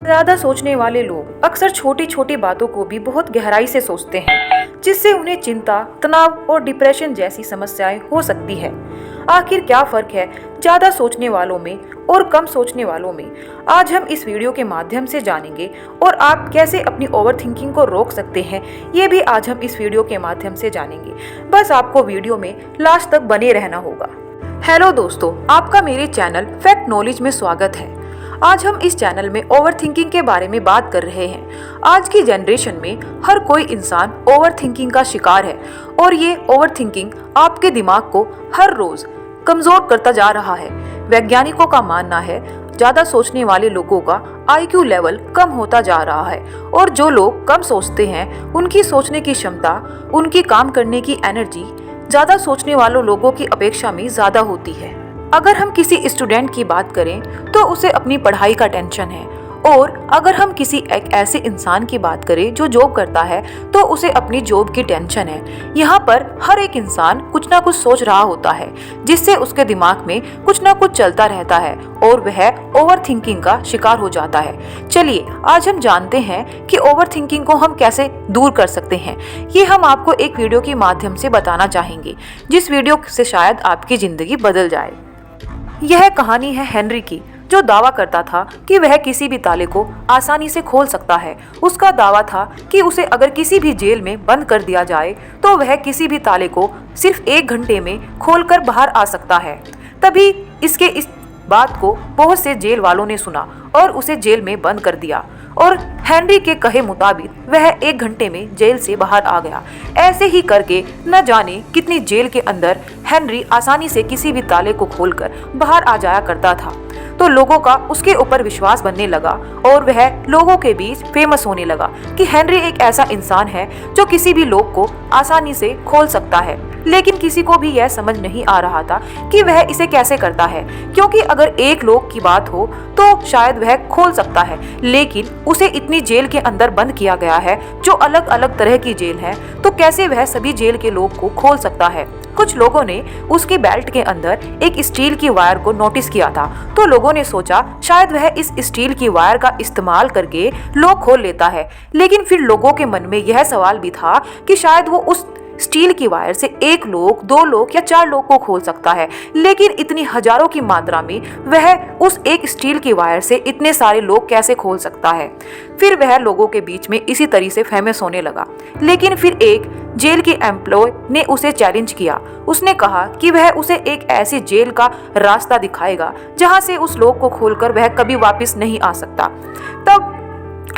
ज्यादा सोचने वाले लोग अक्सर छोटी छोटी बातों को भी बहुत गहराई से सोचते हैं, जिससे उन्हें चिंता, तनाव और डिप्रेशन जैसी समस्याएं हो सकती है। आखिर क्या फर्क है ज्यादा सोचने वालों में और कम सोचने वालों में? आज हम इस वीडियो के माध्यम से जानेंगे और आप कैसे अपनी ओवरथिंकिंग को रोक सकते हैं, ये भी आज हम इस वीडियो के माध्यम से जानेंगे। बस आपको वीडियो में लास्ट तक बने रहना होगा। हेलो दोस्तों, आपका मेरे चैनल फैक्ट नॉलेज में स्वागत है। आज हम इस चैनल में ओवरथिंकिंग के बारे में बात कर रहे हैं। आज की जनरेशन में हर कोई इंसान ओवरथिंकिंग का शिकार है और ये ओवरथिंकिंग आपके दिमाग को हर रोज कमजोर करता जा रहा है। वैज्ञानिकों का मानना है ज्यादा सोचने वाले लोगों का IQ लेवल कम होता जा रहा है और जो लोग कम सोचते हैं उनकी सोचने की क्षमता, उनकी काम करने की एनर्जी ज्यादा सोचने वालों लोगों की अपेक्षा में ज्यादा होती है। अगर हम किसी स्टूडेंट की बात करें तो उसे अपनी पढ़ाई का टेंशन है, और अगर हम किसी एक ऐसे इंसान की बात करें जो जॉब करता है तो उसे अपनी जॉब की टेंशन है। यहाँ पर हर एक इंसान कुछ ना कुछ सोच रहा होता है, जिससे उसके दिमाग में कुछ ना कुछ चलता रहता है और वह ओवरथिंकिंग का शिकार हो जाता है। चलिए आज हम जानते हैं कि ओवरथिंकिंग को हम कैसे दूर कर सकते हैं। ये हम आपको एक वीडियो के माध्यम से बताना चाहेंगे, जिस वीडियो से शायद आपकी जिंदगी बदल जाए। यह कहानी है हेनरी की, जो दावा करता था कि वह किसी भी ताले को आसानी से खोल सकता है। उसका दावा था कि उसे अगर किसी भी जेल में बंद कर दिया जाए तो वह किसी भी ताले को सिर्फ 1 घंटे में खोलकर बाहर आ सकता है। तभी इस बात को बहुत से जेल वालों ने सुना और उसे जेल में बंद कर दिया, और हेनरी के कहे मुताबिक वह 1 घंटे में जेल से बाहर आ गया। ऐसे ही करके न जाने कितनी जेल के अंदर हेनरी आसानी से किसी भी ताले को खोलकर बाहर आ जाया करता था। तो लोगों का उसके ऊपर विश्वास बनने लगा और वह लोगों के बीच फेमस होने लगा कि हेनरी एक ऐसा इंसान है जो किसी भी लॉक को आसानी से खोल सकता है। लेकिन किसी को भी यह समझ नहीं आ रहा था कि वह इसे कैसे करता है, क्योंकि अगर एक लॉक की बात हो तो शायद वह खोल सकता है, लेकिन उसे इतनी जेल के अंदर बंद किया गया है जो अलग अलग तरह की जेल है, तो कैसे वह सभी जेल के लॉक को खोल सकता है। कुछ लोगों ने उसकी बेल्ट के अंदर एक स्टील की वायर को नोटिस किया था, तो लोगों ने सोचा शायद वह इस स्टील की वायर का इस्तेमाल करके लॉक खोल लेता है। लेकिन फिर लोगों के मन में यह सवाल भी था कि शायद वो उस स्टील की वायर से 1 लोग, 2 लोग या 4 लोग को खोल सकता है, लेकिन इतनी हजारों की मात्रा में वह उस एक स्टील की वायर से इतने सारे लोग कैसे खोल सकता है। फिर वह लोगों के बीच में इसी तरह से फेमस होने लगा। लेकिन फिर एक जेल के एम्प्लॉय ने उसे चैलेंज किया। उसने कहा कि वह उसे एक ऐसी जेल का रास्ता दिखाएगा जहां से उस लोग को खोलकर वह कभी वापस नहीं आ सकता। तब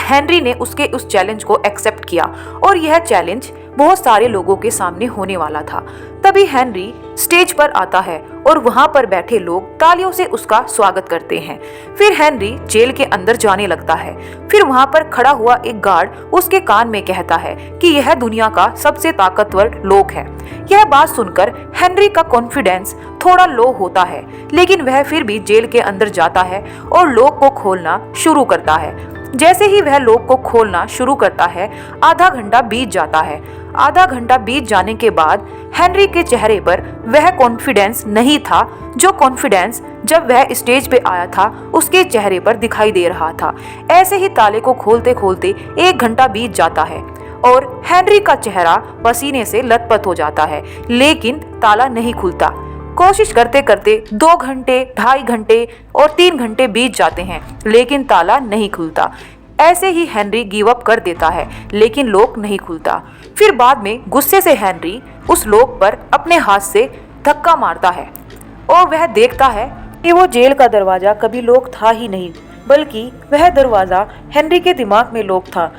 हेनरी ने उसके उस चैलेंज को एक्सेप्ट किया और यह चैलेंज बहुत सारे लोगों के सामने होने वाला था। तभी हेनरी स्टेज पर आता है और वहां पर बैठे लोग तालियों से उसका स्वागत करते हैं। फिर हेनरी जेल के अंदर जाने लगता है। फिर वहां पर खड़ा हुआ एक गार्ड उसके कान में कहता है कि यह दुनिया का सबसे ताकतवर लोक है। यह बात सुनकर हेनरी का कॉन्फिडेंस थोड़ा लो होता है, लेकिन वह फिर भी जेल के अंदर जाता है और लोक को खोलना शुरू करता है। जैसे ही वह लॉक को खोलना शुरू करता है, आधा घंटा बीत जाता है। आधा घंटा बीत जाने के बाद हेनरी के चेहरे पर वह कॉन्फिडेंस नहीं था जो कॉन्फिडेंस जब वह स्टेज पे आया था उसके चेहरे पर दिखाई दे रहा था। ऐसे ही ताले को खोलते खोलते 1 घंटा बीत जाता है और हेनरी का चेहरा पसीने से लथपथ हो जाता है, लेकिन ताला नहीं खुलता। कोशिश करते करते 2 घंटे, 2.5 घंटे और 3 घंटे बीत जाते हैं, लेकिन ताला नहीं खुलता। ऐसे ही हेनरी गिव अप कर देता है, लेकिन लॉक नहीं खुलता। फिर बाद में गुस्से से हेनरी उस लॉक पर अपने हाथ से धक्का मारता है और वह देखता है कि वो जेल का दरवाजा कभी लॉक था ही नहीं, बल्कि वह दरवाजा हेनरी के दिमाग में लॉक था।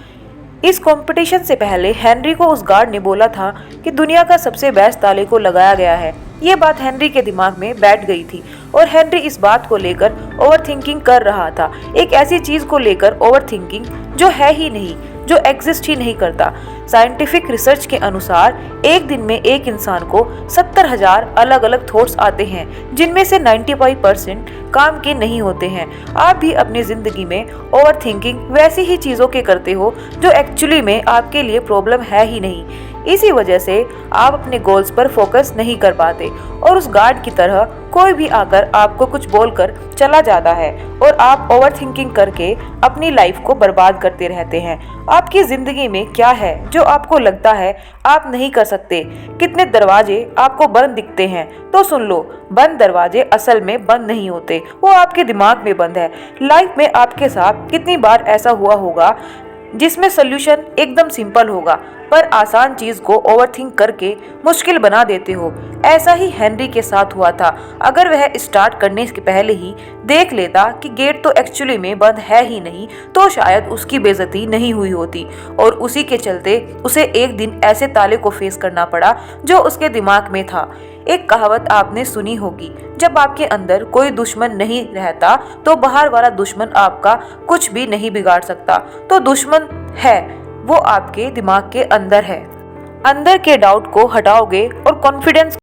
इस कंपटीशन से पहले हेनरी को उस गार्ड ने बोला था कि दुनिया का सबसे बेस्ट ताले को लगाया गया है। ये बात हेनरी के दिमाग में बैठ गई थी और हेनरी इस बात को लेकर ओवरथिंकिंग कर रहा था। एक ऐसी चीज को लेकर ओवरथिंकिंग जो है ही नहीं, जो एग्जिस्ट ही नहीं करता। साइंटिफिक रिसर्च के अनुसार एक दिन में एक इंसान को 70,000 अलग अलग थॉट्स आते हैं, जिनमें से 95% काम के नहीं होते हैं। आप भी अपनी जिंदगी में ओवरथिंकिंग वैसी ही चीजों के करते हो जो एक्चुअली में आपके लिए प्रॉब्लम है ही नहीं। इसी वजह से आप अपने गोल्स पर फोकस नहीं कर पाते और उस गार्ड की तरह कोई भी आकर आपको कुछ बोलकर चला जाता है और आप ओवर थिंकिंग करके अपनी लाइफ को बर्बाद करते रहते हैं। आपकी जिंदगी में क्या है जो आपको लगता है आप नहीं कर सकते? कितने दरवाजे आपको बंद दिखते हैं? तो सुन लो, बंद दरवाजे असल में बंद नहीं होते, वो आपके दिमाग में बंद है। लाइफ में आपके साथ कितनी बार ऐसा हुआ होगा जिसमें सोल्यूशन एकदम सिंपल होगा पर आसान चीज को ओवरथिंक करके मुश्किल बना देते हो। ऐसा ही हेनरी के साथ हुआ था। अगर वह स्टार्ट करने के पहले ही देख लेता कि गेट तो एक्चुअली में बंद है ही नहीं, तो शायद उसकी बेइज्जती नहीं हुई होती और उसी के चलते उसे एक दिन ऐसे ताले को फेस करना पड़ा जो उसके दिमाग में था। एक कहावत आपने सुनी होगी, जब आपके अंदर कोई दुश्मन नहीं रहता तो बाहर वाला दुश्मन आपका कुछ भी नहीं बिगाड़ सकता। तो दुश्मन है वो आपके दिमाग के अंदर है। अंदर के डाउट को हटाओगे और कॉन्फिडेंस